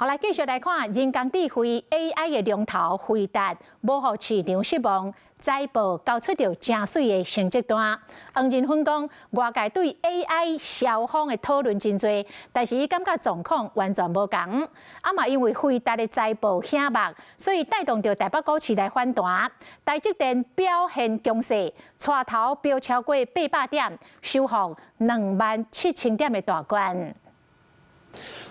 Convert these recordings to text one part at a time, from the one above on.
好，来继续来看人工智慧 AI 的龙头辉达，无互市场失望，财报交出着正水的成绩单。黄仁勋讲，外界对 AI 消防的讨论真多，但是伊感觉状况完全无同。嘛因为辉达的财报显目，所以带动着台北股市来反弹。台积电表现强势，带头飙超过800点，收复27000点的大关。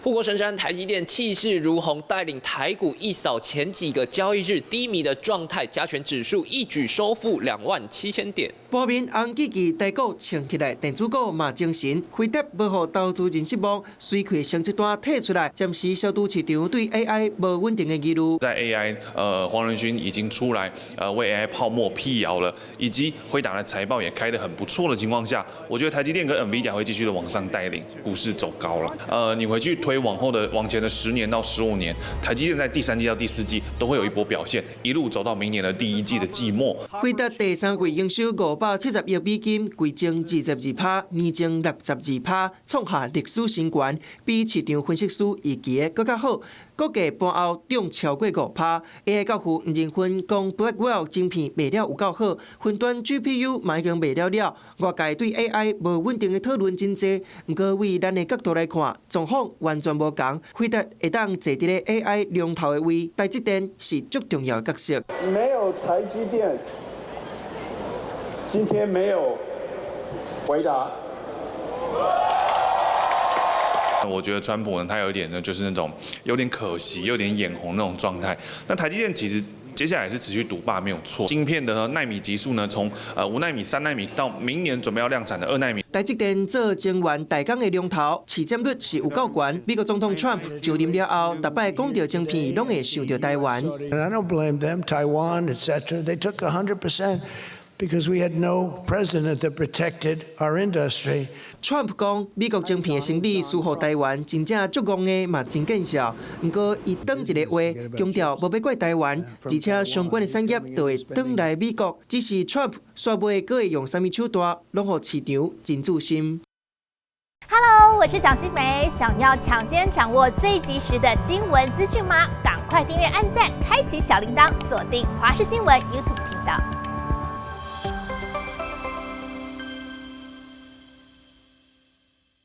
护国神山台积电气势如虹，带领台股一扫前几个交易日低迷的状态，加权指数一举收复27000点。盘面红记记台股撑起来，电子股嘛精神，辉达无互投资人失望，随开成绩单退出来，暂时消除市场对 AI 无稳定的疑虑。在 AI，黄仁勋已经出来为 AI 泡沫辟谣了，以及辉达的财报也开得很不错的情况下，我觉得台积电跟 NVIDIA 会继续的往上带领股市走高了。你回去推往前的10年到15年，台积电在第3季到第4季都会有一波表现，一路走到明年的第1季的季末。辉达第3季营收570亿美金，季增22%，年增62%，创下历史新高，比市场分析师预期的更较好。股价盘后涨超过5%。AI 教父黄仁勋讲 ，Blackwell 晶片卖了有够好，云端 GPU 嘛已经卖了。外界对 AI 无稳定的讨论真多，不过为咱的角度来看，状况完全无同。辉达会当坐伫咧 AI 龙头的位，台积电是最重要的角色。没有台积电，今天没有回答。我觉得川普呢，他有一点呢，就是那种有点可惜、有点眼红那种状态。那台积电其实接下来是持续独霸没有错，晶片的奈米级数呢，从5奈米、3奈米到明年准备要量产的2奈米。台积电做晶圆代工的龙头，市占率是有够高。美国总统 Trump 就任了后，逐摆讲到晶片，拢会想到台湾。And I don't blame them, Taiwan, etc. They took 100%. Because we had no president that protected our industry. Trump 讲，美国晶片的生理输予台湾，真正足戆的嘛真见效。不过，伊当一个话，强调无要怪台湾，而且相关的产业都会转来美国。只是 Trump 煞尾佫会用啥物手段，拢予市场真注心。Hello， 我是蒋欣梅。想要抢先掌握最及时的新闻资讯吗？赶快订阅、按赞、开启小铃铛，锁定华视新闻 YouTube 频道。